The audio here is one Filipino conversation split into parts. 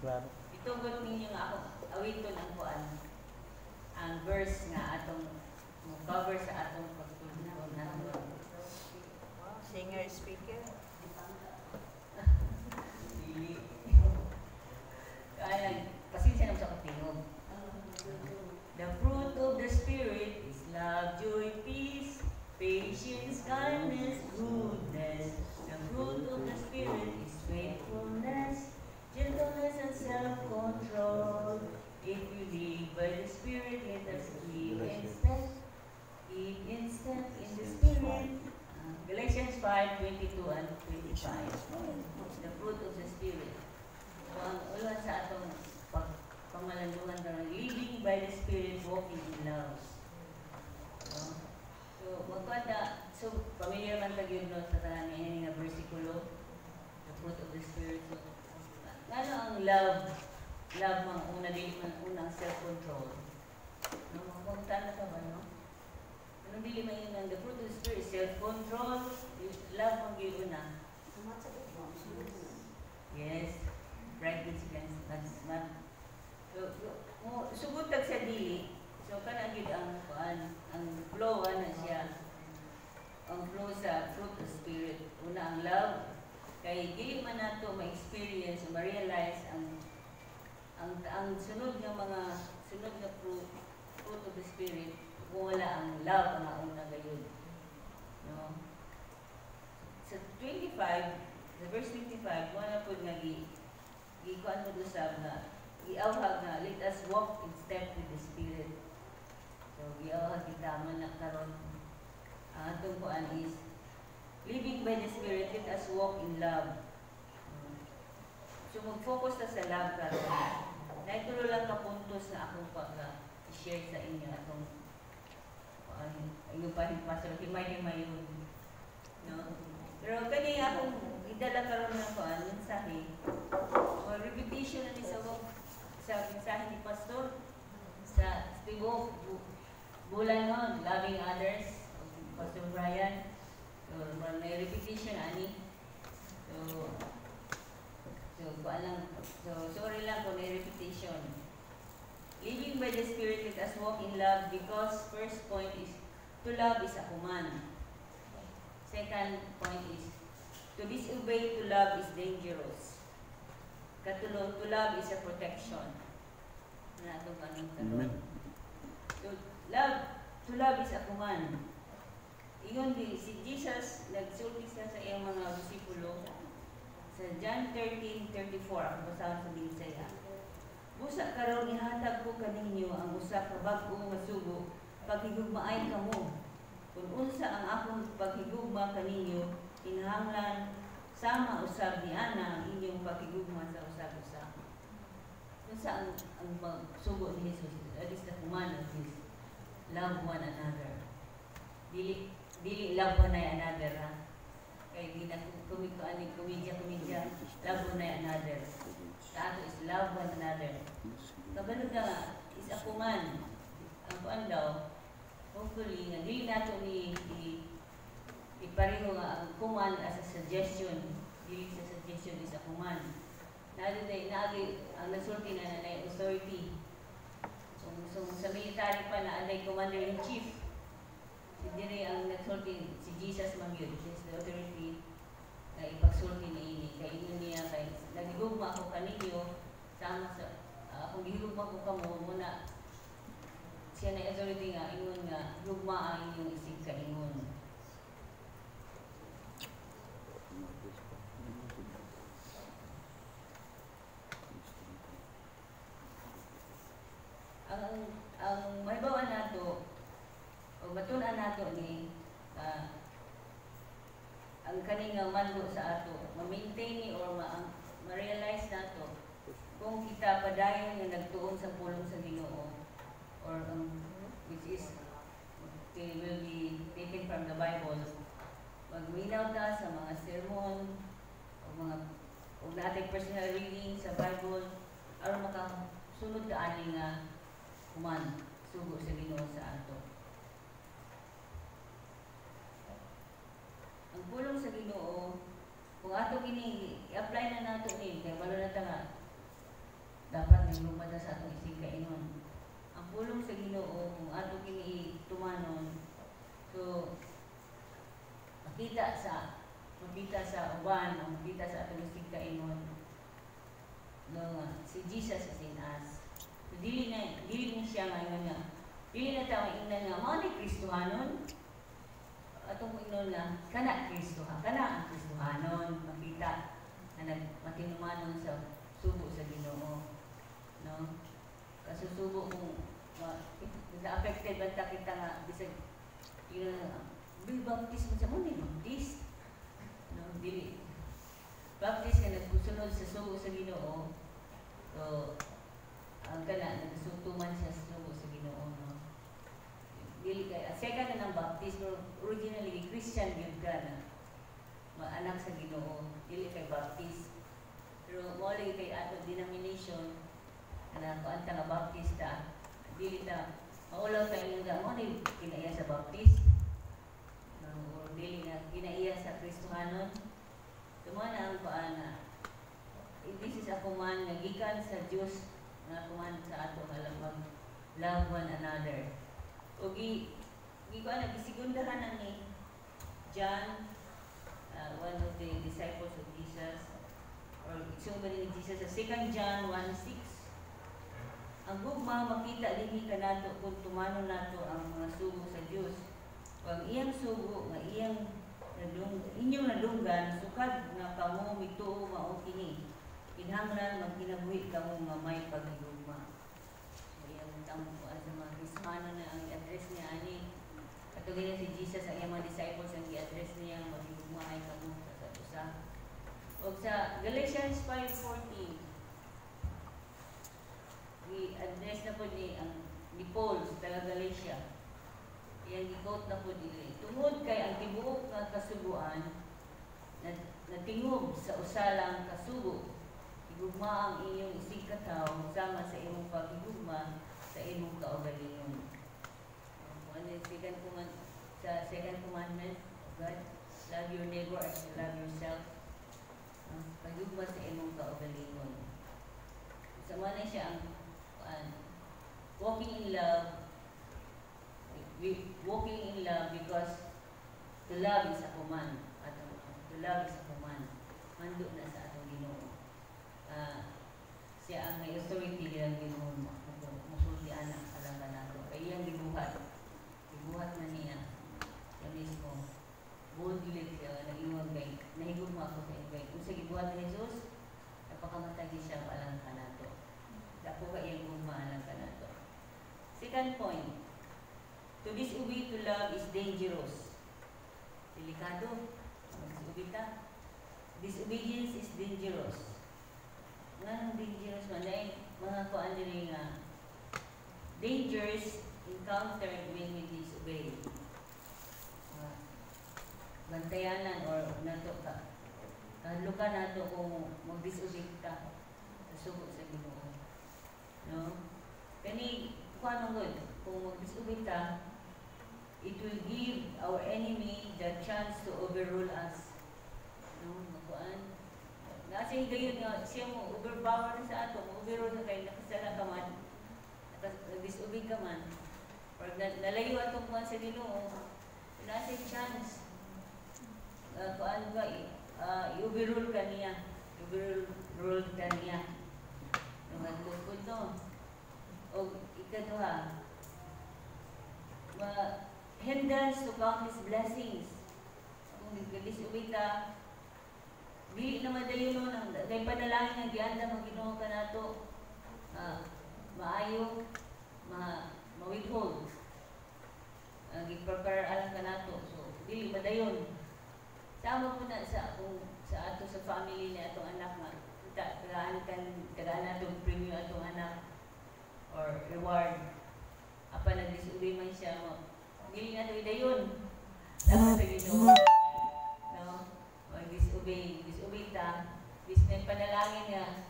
Claro. Itugot ninyo nga ako awiton ang kuan. Ang verse nga atong cover sa atong pagtulong naton. Singer, speaker. Dili. Kaya pasensya na sa katingog. The fruit of the Spirit is love, joy, peace, patience, kindness, goodness. The fruit of the Spirit is faithfulness, gentleness, and self-control. If you live by the Spirit, let us live in step in the Spirit. Galatians 5:22 and 25. The fruit of the Spirit. So, ang ulan sa atong pamalandungan na living by the Spirit, walking in love. So magkada, so familiar man tagyod no sa tanan ni nga bersikulo, the fruit of the Spirit. So, ano ang love? Love mang una dili man unang self-control. No, kung tanda ka ba no? Anong dili man yun ang the fruit of the Spirit, self-control, love mang gyud una. Yes, practice that's not. So, sugutag sa dili. So kana gyud ang ang flow ana siya. Ang flow sa fruit of Spirit. Una ang love, kay dili man nato ma-experience o ma-realize ang sunod nga mga sunod nga fruit of the Spirit kung wala ang love ang una gayud. No? Sa 25, sa verse 25, wala po nga gikuan mo dusab na giawhag na let us walk in step with the Spirit. So giawhag kita man na karon ang atong kuan is living by the Spirit, let us walk in love. So mag-focus ta sa love karon. Naitulo lang ka puntos na akong pag-share sa inyo atong ayun pa rin pastor himay-himay yun. No? Pero kani akong idala karon na kuan mensahe. O repetition na ni sa mensahe ni pastor sa tigo bulan nun, loving others, Pastor Brian. So may repetition ani. So sorry lang kung may repetition. Living by the Spirit, let us walk in love because first point is to love is a command. Second point is to disobey to love is dangerous. Katulong, to love is a protection. Na itong anong tanong. To love is a command. Ingon din, si Jesus nagsulti sa iyang mga disipulo sa John 13:34 ang basahan sa Binsaya. Busa karon ihatag ko kaninyo ang usa ka bag-o nga sugo, paghigugmaay kamo. Kung unsa ang akong paghigugma kaninyo, kinahanglan sama usab ni ana ang inyong paghigugma sa usab-usab. Unsa ang sugo ni Jesus? That is the command of Jesus. Love one another. Dili love one another ha. Kay di na kumidya, love one another. Sa ato is love one another. Kabalo na is a command. Ang kuan daw, hopefully nga dili nato ni ipareho nga ang command as a suggestion. Dili sa suggestion is a command. Naagi ang nasulti na nanay authority. So sa military pa na anay commander-in-chief. Si dire ang nagsulti, si Jesus man yun. He is the authority na ipagsulti na ini. Kaya inyo niya kay nagigugma ako kaninyo sama sa kung gihugma ko kamo muna siya na authority nga ingon nga gugma ang inyong isig kaingon. Ang mahibawan nato o matunan nato ni ang kaning mando sa ato ma-maintain ni or ma-realize nato kung kita padayon nga nagtuon sa pulong sa Ginoo or which is will be taken from the Bible, magminaw ta sa mga sermon o nating personal reading sa Bible aron makasunod ka ani nga kuman sugo sa Ginoo sa ato. Ang pulong sa Ginoo kung ato kini i-apply na nato ni kay balo na ta nga dapat naglumad sa atong isig kainon. Ang pulong sa Ginoo kung ato kini tumanon, so makita sa uban, o makita sa atong isig kainon no, si Jesus is in us. So, dili na siya nga dili na tayo ingnan nga mao ni Kristohanon. Atong ingnon nga kana ang Kristohanon, makita na matinumanon sa subo sa Ginoo, no? Kasusubo kung na-affected ba kita nga bisag baptism sa mo ni baptist, no? Dili baptist nga nagsunod sa subo sa Ginoo, so ang kana nagsutuman siya sa subo sa Ginoo, no? Dili kay second na ng baptist, originally Christian gyud ka na anak sa Ginoo, dili kay baptist. Pero mo kay ato denomination na kuanta nga baptista, dili ta maulaw tayo nga mo ni kinaiya sa baptist, no? O dili na kinaiya sa Kristohanon. Tuma na ang paana, this is a command nga gikan sa Dios nga command sa ato nga love one another. O gisigundahan na ni John, one of the disciples of Jesus, or somebody ni Jesus, sa 2 John 1:6. Ang gugma makita dinhi kanato kung tumanon nato ang mga sugo sa Dios. Ang iyang sugo nga inyong nadunggan sukad nga kamo mituo mao kini. Kinahanglan magkinabuhi kamo nga may paghigugma. So iyang tamo sa mga Kristiyano na ang address niya ani. Katugid si Jesus ang iyang mga disciples ang i-address niya maghigugma ay kamo sa usa. O sa Galatians 5:14, i-address na po ni Paul sa taga Galatia. Iyang i-quote na po dili. Tungod kay ang tibuok nga kasuguan na tingog sa usalang kasugo, higugma ang inyong isig kataw sama sa imong paghigugma sa imong kaugalingon. Sa second commandment of God, love your neighbor as you love yourself. Paghigugma sa imong kaugalingon. Sama na siya ang walking in love because to love is a command. To love is a command. Mando na sa atong Ginoo. Siya ang may authority ng Ginoo musulti anak sa laban nato. Kaya iyang gibuhat na niya siya mismo. Boldly siya nag-iwag kay nahigugma ako sa ibay. Kung sa gibuhat ni Jesus, napakamatagi siya palang kanato. Dako ka iyang gumaalang ka na to. Second point, to disobey to love is dangerous. Delikado. Mag-disobey ta. Disobedience is dangerous. Nga dangerous man dahil mga kuan diri nga dangers encountered when we disobey. Bantayanan or nato ka. Kahalo ka nato kung mag-disobey ka sa sugo sa Ginoo. No? Kani, kung good, kung mag-disobey ka, it will give our enemy the chance to overrule us. No? Makuan. Nasa higayon nga, siya mo, overpower na sa ato, overrule na kayo, nakasala ka man, nag-disobey ka man, or nalayo atong kuhan sa Ginoo, nasa chance, kuhan ka, i-overrule ka niya, i-overrule ka niya. Nagtugod no. O ikaduha, hindrance to countless blessings. Kung nag-disobey ka, dili na madayon no, dahil panalangin nga gianda mag-Ginoo ka nato, maayo, ma-withhold, gi-prepare alang ka nato. So, dili madayon. Sama po na sa ato sa family ni atong anak nga tagaan natong premium atong anak or reward. Apa nag-disobey man siya mo, dili na ito idayon. Dapat sa Ginoo. No? Mag-disobey ta. Bisnes panalangin nga,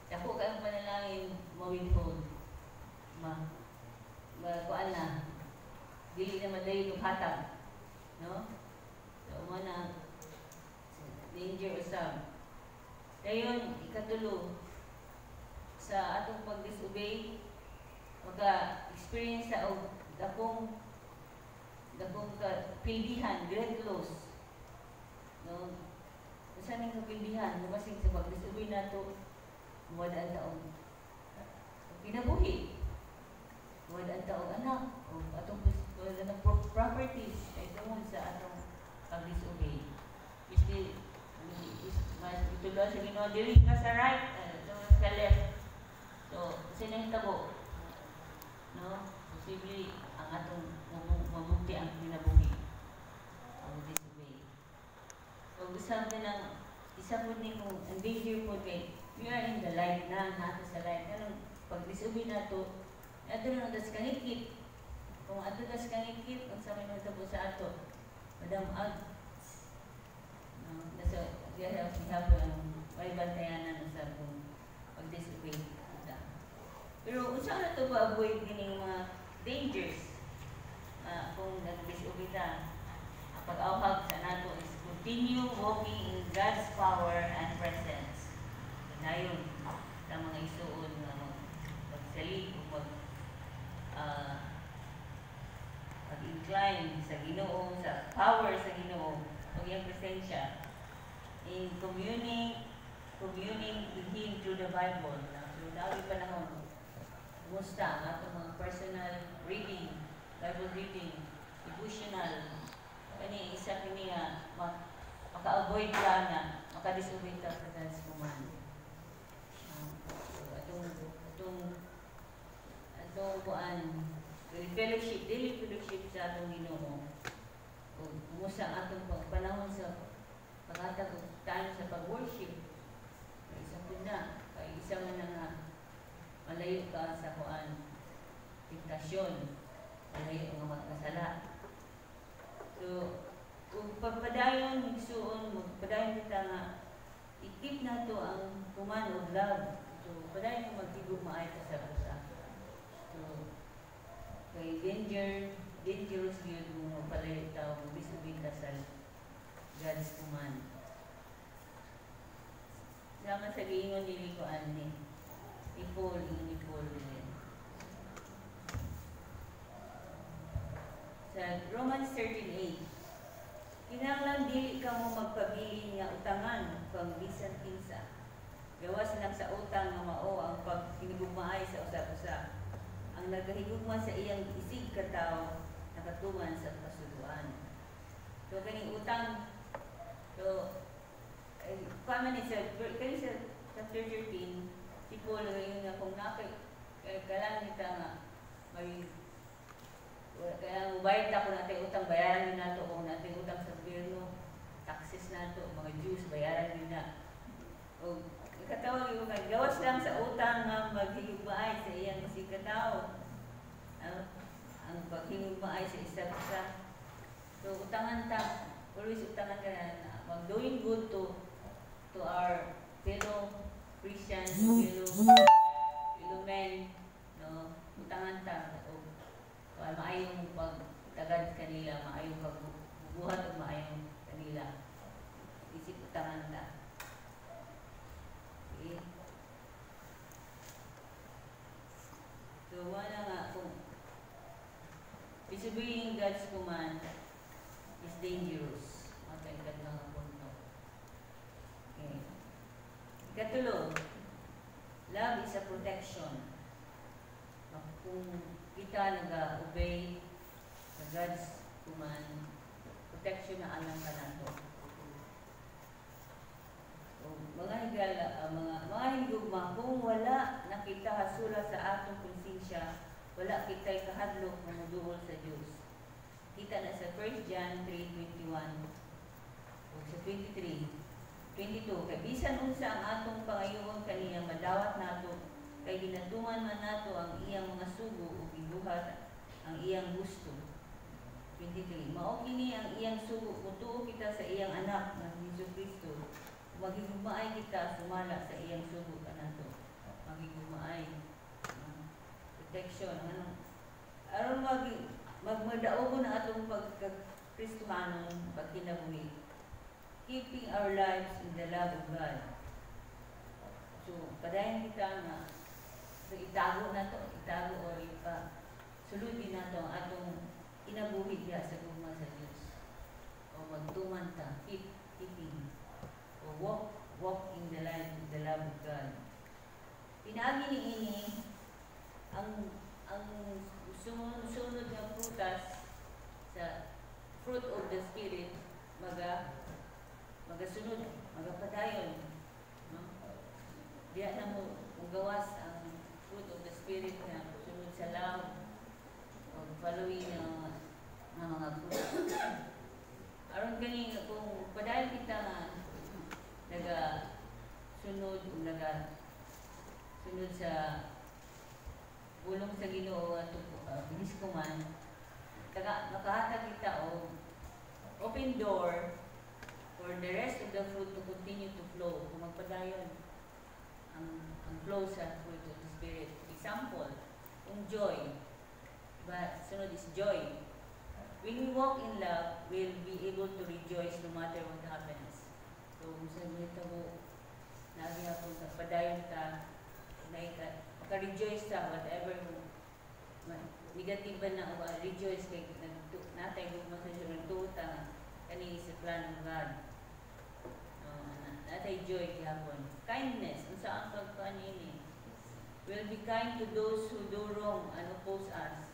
dako kayong panalangin, ma-withhold. Kuan na. Dili na madayon yung hatag. No? So, umana, danger usab. Dayon, ikatulo, sa atong pag-disobey, maka-experience sa og dakong kapildihan, great loss. No? Usa ning kapildihan, mabasig sa pag-disobey nato, muwadaan taong kinabuhi. Muwadaan taong anak, o atong properties, ay tungod sa atong pag-disobey. Mas ituloy sa Ginoo, dili ka sa right, tungod sa left. So, kasi nahitabo, no? Posible ang atong mabuti ang kinabuhi. Ang disobey. So, isang po ni kung endanger po kay, we are in the light na, nato sa light. Anong pag-disobey nato, ato na das kangikit. Kung ato das kangikit, kung sa may nagtabo sa ato, Madam Ag, nasa gihapon ang may bantayanan sa kung pag-disobey. Pero unsa na ito ba-avoid kining mga dangers kung nag-disobey ta? Ang pag-awhag sa nato is continue walking in God's power and presence. Dayon sa mga isuon nga pagsalig o pag-incline sa Ginoo, sa power sa Ginoo, o iyang presensya in communing with Him through the Bible. So, dami panahon. Kumusta ang atong mga personal reading, Bible reading, devotional. Kani isa kini nga maka-avoid ka na, maka-disobey ka sa God's command. Atong kuan, fellowship, daily fellowship sa atong Ginoo. Kumusta ang atong panahon sa paghatag tayo sa pag-worship. Isa po na, isa man nga malayo ka sa kuan, tentasyon, malayo nga magkasala. So, kung pagpadayon, pagpadayon kita nga, i-keep na to ang command of love. So, padayon magtigong maay ka sa usa. So, kay dangerous yun mo palayo tao, bisubin ka sa God's command. Sama sa giingon nili ko ani, Ipol. Sa Romans 13:8, kinahanglan dili ka mo magpabilin nga utangan kung bisan kinsa. Gawas lang sa utang nga mao ang paghinigugmaay sa usa-usa. Ang nagahigugma sa iyang isig ka tawo nakatuman sa kasuluan. So kaning utang, so kaman ni sa chapter 13, si Paul ngayon nga kung kailangan nita nga may kailangan ubayad ako natin utang, bayaran din nato kung natin utang sa gobyerno, taxes nato, mga dues, bayaran din na. O katawag yung gawas lang sa utang nga maghigugmaay sa iyang isig katawo. Ang paghigugmaay sa isa-isa. So utangan ta, always utangan ka na mag-doing good to our fellow Christians, fellow men, no? Utangan ta, maayong pagtagad kanila, maayong pagbubuhat o maayong kanila. Isip utangan ta. Okay? So, wala nga kung disobeying God's command is dangerous. Matangkad mga punto. Okay. Ikatulog, love is a protection. Kung kita nag-obey sa God's command, protection na alam ka nato. So, mga higala, mga higugma, kung wala nakita hasura sa atong konsensya, wala kita'y kahadlok na muduol sa Diyos. Kita na sa 1 John 3:21 o sa 23:22, kay bisan unsa ang atong pangayoon kaniya madawat nato, kay ginatuman man nato ang iyang mga sugo o gibuhat ang iyang gusto. 23, mao kini ang iyang sugo kung tuo kita sa iyang anak nga Jesucristo. Maghigugmaay kita sumala sa iyang sugo kanato. Maghigugmaay, protection, aron magmadaogon ang atong pagka-Kristohanon pagkinabuhi. Keeping our lives in the love of God. So, padayon kita nga So itago na to, itago o ipa suludin na to ang atong inabuhi diha sa gugma sa Dios. O magtuman ta, keeping o walk in the light of the love of God. Pinaagi ni ini ang sunod nga prutas sa fruit of the Spirit magasunod, magapadayon, no? Diya na mo gawas ang fruit of the Spirit na sunod sa love o following ng mga fruit. Aron gani kung padayon kita nga sunod sa bulong sa Ginoo at binis ko man, makahatag kita o open door for the rest of the fruit to continue to flow. Kung magpadayon ang flow sa fruit of the Spirit. Example, kung joy, but sunod is joy. When we walk in love, we'll be able to rejoice no matter what happens. So, kung sa mga mo, nabiya kung padayon ta, maka-rejoice ta, whatever negative na rejoice kay natay gugma sa Diyos nagtuta kani sa plan ng God. Natay joy gihapon. Kindness, unsa ang pagkuan ini? Will be kind to those who do wrong and oppose us.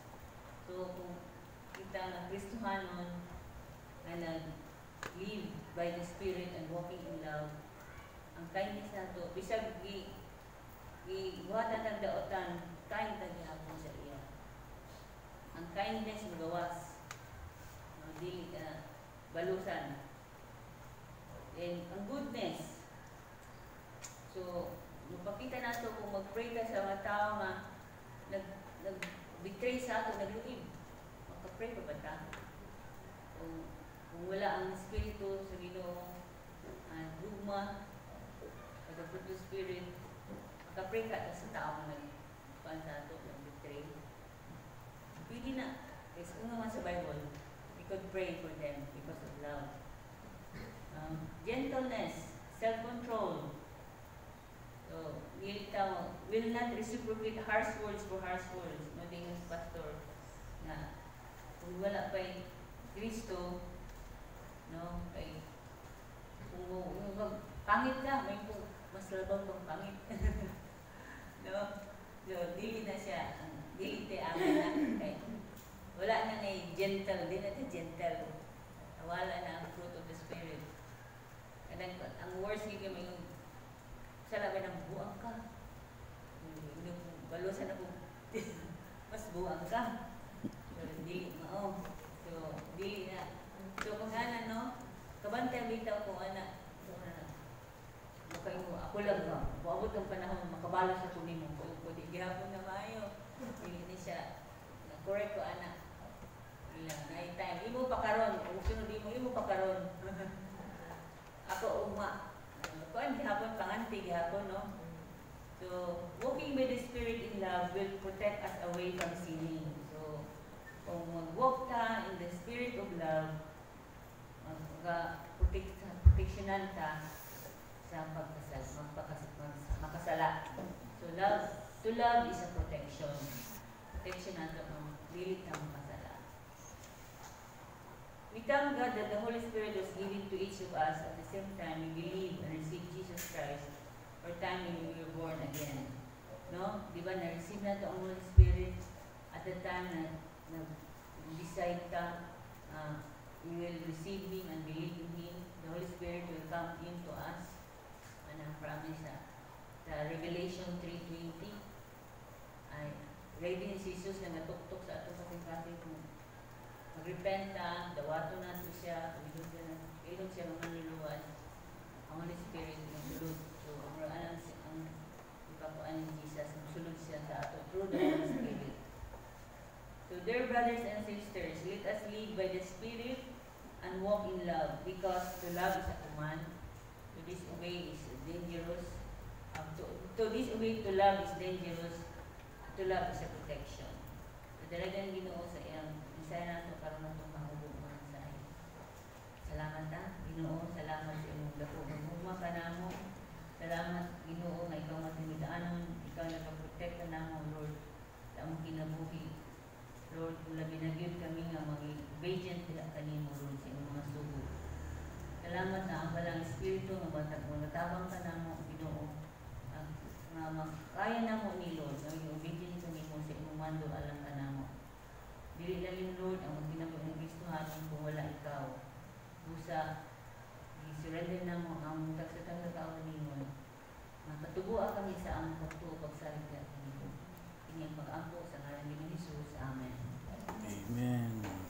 So kung kita nga Kristohanon na nag-live by the Spirit and walking in love, ang kindness nato bisag buhatan ng daotan, kind ta gihapon sa iya. Ang kindness magawas, dili ka balusan. And ang goodness, so mapakita nato kung mag-pray ka sa mga tao nga nag-betray sa ato, nagluib, makapray pa ba ta? Kung wala ang Espiritu sa Ginoo, gugma, pag-fruit of Spirit, makapray ka sa tao na nag-pan sa ato, nag-betray. Pwede na. Kasi kung naman sa Bible, we could pray for them because of love. Gentleness, self-control. So, will not reciprocate harsh words for harsh words. No, din yung pastor na kung wala pa'y Kristo, no, kay kung pangit ka, may mas labang kang pangit. No? So, dili na siya. Dili tayo amin na. Okay. Wala na gentle. Di na ito gentle. Wala na ang fruit of the Spirit. Kadang, ang worst yung may sa labi ng buang ka. Balusan ako. Mas buang ka. So, dili mao. So, dili na. So, kung ana, no? Kabantay bitaw ko, ana. Ako lang ka. Buabot ang panahon, makabalas sa kunin mo. Kung di gihapon na maayo. Hindi ni siya. Correct ko, anak. Ilang night time. Imo pa karon. Kung sunod imo pa karon. Ako uma. Kuan gihapon panganti gihapon, no? So, walking by the Spirit in love will protect us away from sinning. So, kung mag-walk ta in the Spirit of love, proteksyonan ta sa makasala. So, to love is a protection. Protection nato ang lilit ng makasala. We thank God that the Holy Spirit was given to each of us at the same time we believe and receive Jesus Christ or time when we were born again. No? Di ba, na-receive na ito ang Holy Spirit at the time na decide ka, we will receive Him and believe in Him. The Holy Spirit will come into us. Ang promise sa Revelation 3:20 ay ready ni Jesus na natuktok sa atong kasing-kasing kung mag-repent ta, dawato na ito siya, ilog siya mga niluwas, ang Holy Spirit yung sulod. So, ang ipapuan ni Jesus, sulod siya sa ato through the Holy Spirit. So, dear brothers and sisters, let us live by the Spirit and walk in love, because to love is a command, to disobey is dangerous. To disobey to love is dangerous. To love is a protection. So, dalagang Ginoo sa iyang isaya nato karon natong mahubog sa iyo. Salamat Ginoo, salamat sa imong dako. Mahuma ka namo. Salamat Ginoo nga ikaw matinudaanon, ikaw nagprotekta namo Salamat na ang balang espiritu nga batag mo natabang ka namo Ginoo. Nga kaya namo ni Lord nga yung obedience sa nimo sa imong mando alang ka namo. Dili lalim Lord ang ginabo ng Kristohan kung wala ikaw. Busa i-surrender namo ang tagsatang sa tao nimo. Magpatubuan kami sa among pagtuo pagsalig sa nimo. Ini ang pag-ampo sa ngalan ni Jesus. Amen. Amen.